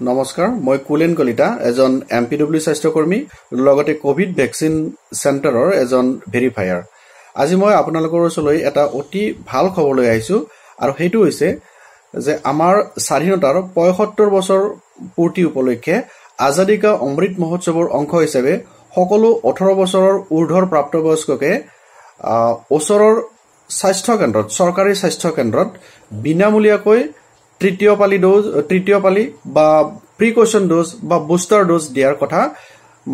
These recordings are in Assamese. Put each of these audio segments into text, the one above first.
নমস্কাৰ মই কুলেন কলিতা এজন এমপিডব্লিউ স্বাস্থ্যকৰ্মী লগতে কোভিড ভ্যাকচিন সেন্টাৰৰ এজন ভেৰিফায়াৰ আজি মই আপোনালোকৰ ওচৰলৈ এটা অতি ভাল খবৰ লৈ আহিছো আৰু হেতু হৈছে যে আমাৰ স্বাধীনতাৰ ৭৫ বছৰ পূৰ্তি উপলক্ষে আজাদী কা অমৃত মহোৎসৱৰ অংশ হিচাপে সকলো ১৮ বছৰৰ ঊৰ্ধ্বৰ প্ৰাপ্তবয়স্ককে ওচৰৰ স্বাস্থ্য কেন্দ্ৰত চৰকাৰী স্বাস্থ্য কেন্দ্ৰত বিনামূলীয়াকৈ তৃতীয় পালি বা প্ৰিকশন ডোজ বা বুষ্টাৰ ডোজ দিয়াৰ কথা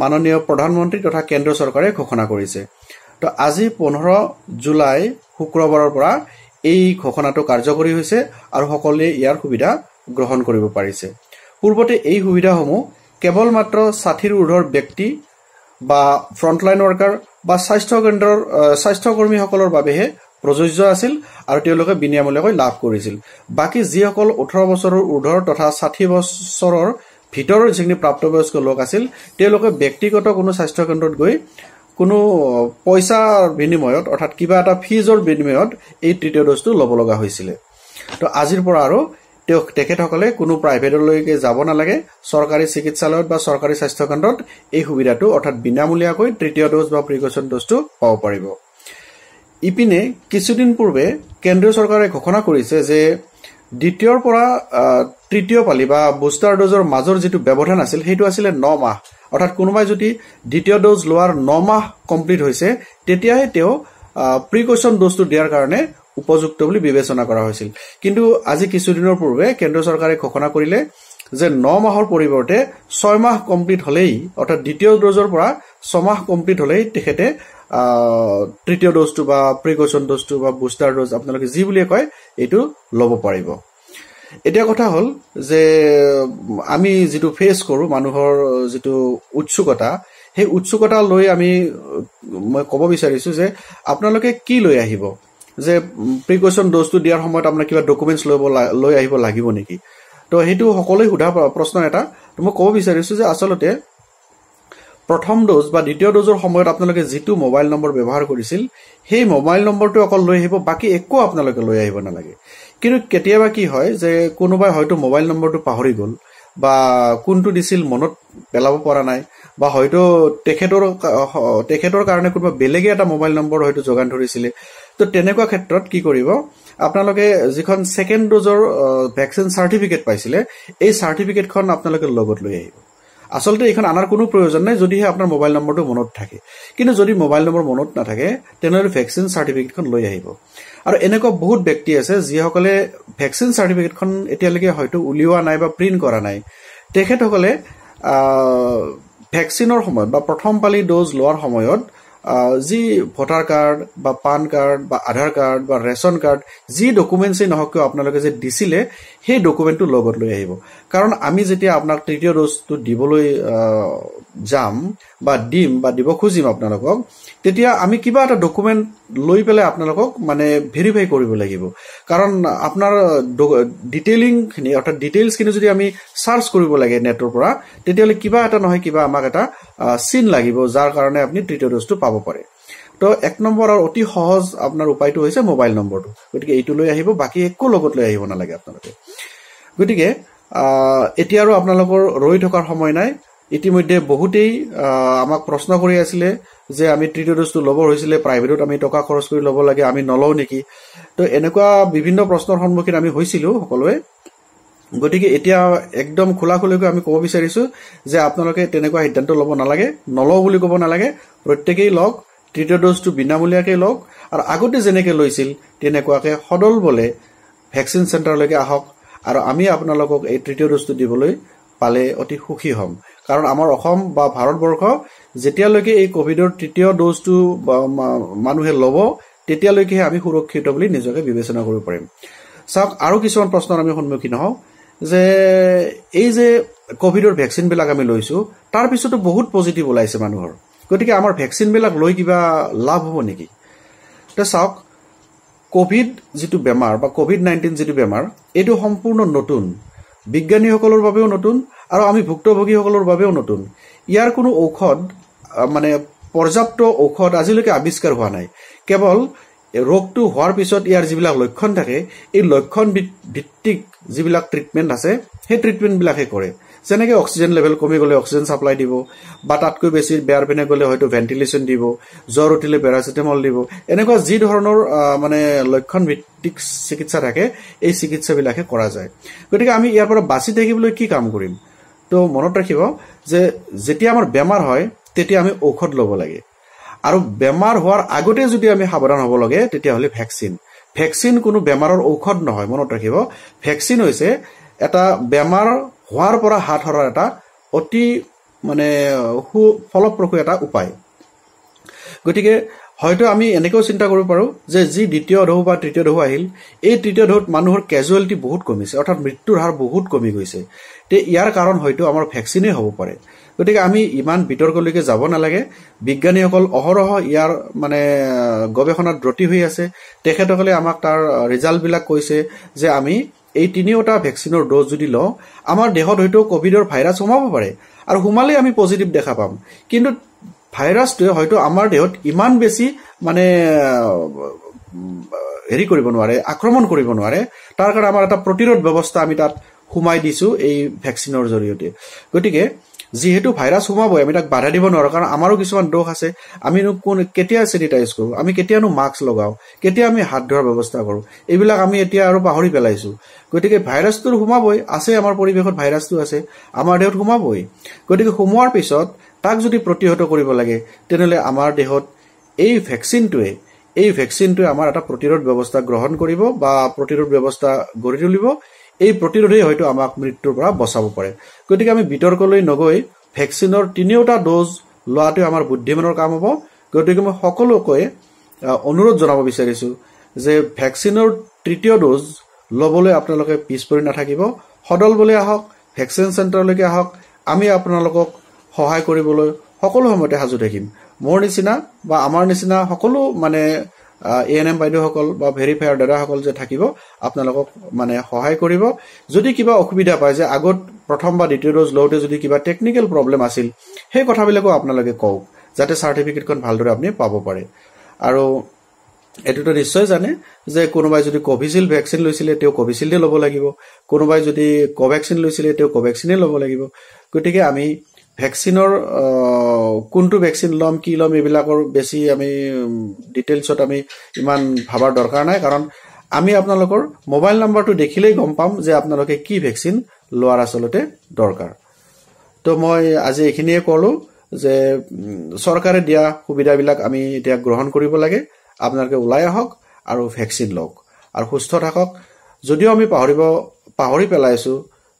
মাননীয় প্ৰধানমন্ত্ৰী তথা কেন্দ্ৰ চৰকাৰে ঘোষণা কৰিছে তো আজি ১৫ জুলাই শুক্ৰবাৰৰ পৰা এই ঘোষণাটো কাৰ্যকৰী হৈছে আৰু সকলোৱে ইয়াৰ সুবিধা গ্ৰহণ কৰিব পাৰিছে পূৰ্বতে এই সুবিধাসমূহ কেৱল মাত্ৰ ৬০ৰ ঊৰ্ধ্বৰ ব্যক্তি বা ফ্ৰণ্টলাইন ওয়াৰ্কাৰ বা স্বাস্থ্যকৰ্মীসকলৰ বাবেহে প্ৰযোজ্য আছিল আৰু তেওঁলোকে বিনামূলীয়াকৈ লাভ কৰিছিল বাকি যিসকল ১৮ বছৰৰ ঊৰ্ধ্বৰ তথা ৬০ বছৰৰ ভিতৰৰ যিখিনি প্ৰাপ্তবয়স্ক লোক আছিল তেওঁলোকে ব্যক্তিগত কোনো স্বাস্থ্য কেন্দ্ৰত গৈ কোনো পইচাৰ বিনিময়ত অৰ্থাৎ কিবা এটা ফিজৰ বিনিময়ত এই তৃতীয় ডোজটো ল'ব লগা হৈছিল তো আজিৰ পৰা আৰু তেখেতসকলে কোনো প্ৰাইভেটলৈকে যাব নালাগে চৰকাৰী চিকিৎসালয়ত বা চৰকাৰী স্বাস্থ্য কেন্দ্ৰত এই সুবিধাটো অৰ্থাৎ বিনামূলীয়াকৈ তৃতীয় ডোজ বা প্ৰিকশন ডোজটো পাব পাৰিব ইপিনে কিছুদিন পূৰ্বে কেন্দ্ৰীয় চৰকাৰে ঘোষণা কৰিছে যে দ্বিতীয়ৰ পৰা তৃতীয় পালি বা বুষ্টাৰ ডোজৰ মাজৰ যেটো ব্যৱধান আছিল হেতু আছিল ৯ মাহ অৰ্থাৎ কোনোবাই যদি দ্বিতীয় ডোজ লোৱাৰ ৯ মাহ কমপ্লিট হৈছে তেতিয়াহে তেওঁ প্ৰিকশন ডোজটো দিয়াৰ কাৰণে উপযুক্ত বুলি বিবেচনা কৰা হৈছিল কিন্তু আজি কিছুদিনৰ পূৰ্বে কেন্দ্ৰ চৰকাৰে ঘোষণা কৰিলে যে ৯ মাহৰ পৰিৱৰ্তে ৬ মাহ কমপ্লিট হলেই অৰ্থাৎ দ্বিতীয় ডোজৰ পৰা ৬ মাহ কমপ্লিট হলেই তেখেতে তৃতীয় ডোজটো বা প্ৰিকশন ডোজটো বা বুষ্টাৰ ডোজ আপোনালোকে যি বুলি কয় এটো ল'ব পাৰিব এতিয়া কথা হল যে আমি যেটো ফেস কৰো মানুহৰ যেটো উৎসুকতা সেই উৎসুকতা লৈ মই ক'ব বিচাৰিছো যে আপোনালোকে কি লৈ আহিব যে প্ৰিকশন ডোজটো দিয়াৰ সময়ত আপোনাৰ কিবা ডকুমেন্টছ লৈ আহিব লাগিব নেকি তো হেতু সকলোৱে সোধা প্ৰশ্ন এটা মই ক'ব বিচাৰিছো যে আসলতে প্ৰথম ডোজ বা দ্বিতীয় ডোজৰ সময়ত আপোনালোকে যেটো মোবাইল নম্বৰ ব্যৱহাৰ কৰিছিল সেই মোবাইল নম্বৰটো অকল লৈ আহিব বাকি একো আপোনালোকে লৈ আহিব নালাগে কিন্তু কেতিয়াবা কি হয় যে কোনোবাই হয়তো মোবাইল নম্বৰটো পাহৰি গল বা কোনটো দিছিল মনত পেলাব পৰা নাই বা হয়তো তেখেতৰ কাৰণে কোনোবা বেলেগে এটা মোবাইল নম্বৰ হয়তো যোগান ধৰিছিল তো তেনেকুৱা ক্ষেত্ৰত কি কৰিব আপোনালোকে যিখন সেকেন্ড ডোজৰ ভ্যাকচিন সাৰ্টিফিকেট পাইছিলে এই সাৰ্টিফিকেটখন আপোনালোকে লগত লৈ আহিব আসলতে এখন আনাৰ কোনো প্ৰয়োজন নাই যদিহে আপোনাৰ মোবাইল নম্বৰটো মনত থাকে কিন্তু যদি মোবাইল নম্বৰ মনত নাথাকে তেনেহলে ভ্যাকচিন সাৰ্টিফিকেটখন লৈ আহিব আৰু এনেকুৱা বহুত ব্যক্তি আছে যিসকলে ভ্যাকচিন সাৰ্টিফিকেটখন এতিয়ালৈকে হয়তো উলিওৱা নাই বা প্ৰিন্ট কৰা নাই তেখেতসকলে ভ্যাকচিনৰ সময়ত বা প্ৰথম পালি ডোজ লোৱাৰ সময়ত যি ভোটাৰ কাৰ্ড বা পান কাৰ্ড বা আধাৰ কাৰ্ড বা ৰেশন কাৰ্ড যি ডকুমেন্টছ নহওক আপোনালোকে যে দিছিলে সেই ডকুমেন্টটো লগত লৈ আহিব কাৰণ আমি যেতিয়া আপোনাক তৃতীয় ডোজটো দিবলৈ যাম বা দিব খুজিম আপোনালোকক তেতিয়া আমি কিবা এটা ডকুমেন্ট লৈ পেলাই আপোনালোকক মানে ভেৰিফাই কৰিব লাগিব কাৰণ আপোনাৰ ডিটেইলিং খিনি অৰ্থাৎ ডিটেইলছ খিনি যদি আমি সাৰ্চ কৰিব লাগে নেটৰ পৰা তেতিয়ালে কিবা এটা নহয় কিবা আমাক এটা চিন লাগিব যাৰ কাৰণে আপুনি তৃতীয় ডোজটো পাব পাৰে তো এক নম্বৰ আৰু অতি সহজ আপোনাৰ উপায়টো হৈছে মোবাইল নম্বৰটো গতিকে এইটো লৈ আহিব বাকি একো লগত লৈ আহিব নালাগে আপোনালোকে গতিকে এতিয়া আৰু আপোনালোকৰ ৰৈ থকাৰ সময় নাই ইতিমধ্যে বহুতেই আমাক প্ৰশ্ন কৰি আছিলে যে আমি তৃতীয় ডোজটো ল'ব হৈছিলে প্ৰাইভেটত আমি টকা খৰচ কৰি ল'ব লাগে আমি নলও নেকি তো এনেকুৱা বিভিন্ন প্ৰশ্নৰ সন্মুখীন আমি হৈছিলো সকলোৱে গতিকে এতিয়া একদম খোলাখুলিকৈ আমি ক'ব বিচাৰিছো যে আপোনালোকে তেনেকুৱা সিদ্ধান্ত ল'ব নালাগে নলও বুলি ক'ব নালাগে প্ৰত্যেকই লওক তৃতীয় ডোজটো বিনামূলীয়াকৈ লওক আৰু আগতে যেনেকৈ লৈছিল তেনেকুৱাকৈ সদল বলে ভ্যাকচিন চেণ্টাৰলৈকে আহক আৰু আমি আপোনালোকক এই তৃতীয় ডোজটো দিবলৈ পালে অতি সুখী হ'ম কাৰণ আমাৰ অসম বা ভাৰতবৰ্ষ যেতিয়ালৈকে এই কোভিডৰ তৃতীয় ডোজটো মানুহে ল'ব তেতিয়ালৈকে আমি সুৰক্ষিত বুলি নিজকে বিবেচনা কৰিব পাৰিম চাওক আৰু কিছুমান প্ৰশ্নৰ আমি সন্মুখীন হওঁ যে এই যে কোভিডৰ ভ্যাকচিন বিলাক আমি লৈছো তাৰ পিছতো বহুত পজিটিভ ওলাইছে মানুহৰ গতিকে আমাৰ ভ্যাকচিন বিলাক লৈ কিবা লাভ হ'ব নেকি তো চাওক কোভিড যেটো বেমাৰ বা কোভিড-19 যেটো বেমাৰ এটো সম্পূৰ্ণ নতুন বিজ্ঞানীসকলৰ বাবেও নতুন আৰু আমি ভুক্তভোগীসকলৰ বাবেও নতুন ইয়াৰ কোনো ঔষধ মানে পৰ্যাপ্ত ঔষধ আজিলৈকে আৱিষ্কাৰ হোৱা নাই কেৱল ৰোগটো হোৱাৰ পিছত ইয়াৰ যিবিলাক লক্ষণ থাকে এই লক্ষণ ভিত্তিক যিবিলাক ট্ৰিটমেন্ট আছে সেই ট্ৰিটমেন্ট বিলাকে কৰে যেনেকৈ অক্সিজেন লেভেল কমি গ'লে অক্সিজেন ছাপ্লাই দিব, বা তাতকৈ বেছি বেয়াৰ পিনে গ'লে হয়তো ভেণ্টিলেশ্যন দিব, জ্বৰ উঠিলে পেৰাচিটামল দিব। এনেকুৱা যি ধৰণৰ মানে লক্ষণ ভিত্তিক চিকিৎসা থাকে এই চিকিৎসাবিলাকে কৰা যায়। গতিকে আমি ইয়াৰ পৰা বাচি থাকিবলৈ কি কাম কৰিম? তো মনত ৰাখিব যে যেতিয়া আমাৰ বেমাৰ হয় তেতিয়া আমি ঔষধ ল'ব লাগে, আৰু বেমাৰ হোৱাৰ আগতে যদি আমি সাৱধান হ'ব লাগে তেতিয়াহ'লে ভেকচিন কোনো বেমাৰৰ ঔষধ নহয়। মনত ৰাখিব, ভেকচিন হৈছে এটা বেমাৰ হোৱাৰ পৰা হাত সৰাৰ এটা অতি মানে ফলপ্ৰসূ এটা উপায়। গতিকে হয়তো আমি এনেকৈও চিন্তা কৰিব পাৰোঁ যে যি দ্বিতীয় ঢৌ বা তৃতীয় ঢৌ আহিল, এই তৃতীয় ঢৌত মানুহৰ কেজুৱেলিটি বহুত কমিছে, অৰ্থাৎ মৃত্যুৰ হাৰ বহুত কমি গৈছে। তে ইয়াৰ কাৰণ হয়তো আমাৰ ভেকচিনেই হ'ব পাৰে। গতিকে আমি ইমান বিতৰ্কলৈকে যাব নালাগে। বিজ্ঞানীসকল অহৰহ ইয়াৰ মানে গৱেষণাত ব্ৰতী হৈ আছে। তেখেতসকলে আমাক তাৰ ৰিজাল্টবিলাক কৈছে যে আমি এই 3টা ভেকচিনৰ ড'জ যদি লওঁ আমাৰ দেহত হয়তো কভিডৰ ভাইৰাছ সোমাব পাৰে, আৰু সোমালে আমি পজিটিভ দেখা পাম, কিন্তু ভাইৰাছটোৱে হয়তো আমাৰ দেহত ইমান বেছি মানে হেৰি কৰিব নোৱাৰে, আক্ৰমণ কৰিব নোৱাৰে। তাৰ কাৰণে আমাৰ এটা প্ৰতিৰোধ ব্যৱস্থা আমি তাত সোমাই দিছোঁ এই ভেকচিনৰ জৰিয়তে। গতিকে যিহেতু ভাইৰাছ সোমাবই, আমি তাক বাধা দিব নোৱাৰোঁ, কাৰণ আমাৰো কিছুমান দোষ আছে। আমিনো কেতিয়া চেনিটাইজ কৰোঁ, আমি কেতিয়ানো মাস্ক লগাওঁ, কেতিয়া আমি হাত ধোৱাৰ ব্যৱস্থা কৰোঁ, এইবিলাক আমি এতিয়া আৰু পাহৰি পেলাইছোঁ। গতিকে ভাইৰাছটো সোমাবই, আছে আমাৰ পৰিৱেশত ভাইৰাছটো আছে, আমাৰ দেহত সোমাবই। গতিকে সোমোৱাৰ পিছত তাক যদি প্ৰতিহত কৰিব লাগে তেনেহ'লে আমাৰ দেহত এই ভেকচিনটোৱে আমাৰ এটা প্ৰতিৰোধ ব্যৱস্থা গ্ৰহণ কৰিব বা প্ৰতিৰোধ ব্যৱস্থা গঢ়ি তুলিব। এই প্ৰতিৰোধেই হয়তো আমাক মৃত্যুৰ পৰা বচাব পাৰে। গতিকে আমি বিতৰ্কলৈ নগৈ ভেকচিনৰ 3টা ড'জ লোৱাটোৱে আমাৰ বুদ্ধিমানৰ কাম হ'ব। গতিকে মই সকলোকে অনুৰোধ জনাব বিচাৰিছোঁ যে ভেকচিনৰ 3য় ড'জ ল'বলৈ আপোনালোকে পিছ পৰি নাথাকিব, সদল বলে আহক, ভেকচিন চেণ্টাৰলৈকে আহক। আমি আপোনালোকক সহায় কৰিবলৈ সকলো সময়তে সাজু থাকিম। মোৰ নিচিনা বা আমাৰ নিচিনা সকলো মানে ANM বাইদেউসকল বা ভেৰিফায়াৰ দাদাসকল যে থাকিব, আপোনালোকক মানে সহায় কৰিব। যদি কিবা অসুবিধা পায় যে আগত প্ৰথম বা দ্বিতীয় ড'জ লওঁতে যদি কিবা টেকনিকেল প্ৰব্লেম আছিল, সেই কথাবিলাকো আপোনালোকে কওক, যাতে চাৰ্টিফিকেটখন ভালদৰে আপুনি পাব পাৰে। আৰু এইটোতো নিশ্চয় জানে যে কোনোবাই যদি কোভিচিল্ড ভেকচিন লৈছিলে তেওঁ কোভিচিল্ডে ল'ব লাগিব, কোনোবাই যদি কোভেক্সিন লৈছিলে তেওঁ কোভেক্সিনে ল'ব লাগিব। গতিকে আমি ভেকচিনৰ কোনটো ভেকচিন ল'ম কি ল'ম এইবিলাকৰ বেছি আমি ডিটেইলছত আমি ইমান ভাবাৰ দৰকাৰ নাই, কাৰণ আমি আপোনালোকৰ মোবাইল নাম্বাৰটো দেখিলেই গম পাম যে আপোনালোকে কি ভেকচিন লোৱাৰ আচলতে দৰকাৰ। তো মই আজি এইখিনিয়ে ক'লোঁ যে চৰকাৰে দিয়া সুবিধাবিলাক আমি এতিয়া গ্ৰহণ কৰিব লাগে। আপোনালোকে ওলাই আহক আৰু ভেকচিন লওক আৰু সুস্থ থাকক। যদিও আমি পাহৰি পেলাইছোঁ,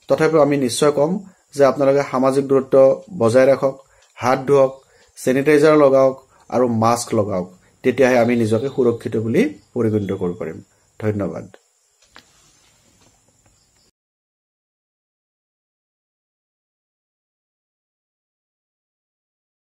তথাপিও আমি নিশ্চয় ক'ম যে আপোনালোকে সামাজিক দূৰত্ব বজাই ৰাখক, হাত ধুৱক, চেনিটাইজাৰ লগাওক আৰু মাস্ক লগাওক। তেতিয়াহে আমি নিজকে সুৰক্ষিত বুলি পৰিগণিত কৰিব পাৰিম। ধন্যবাদ।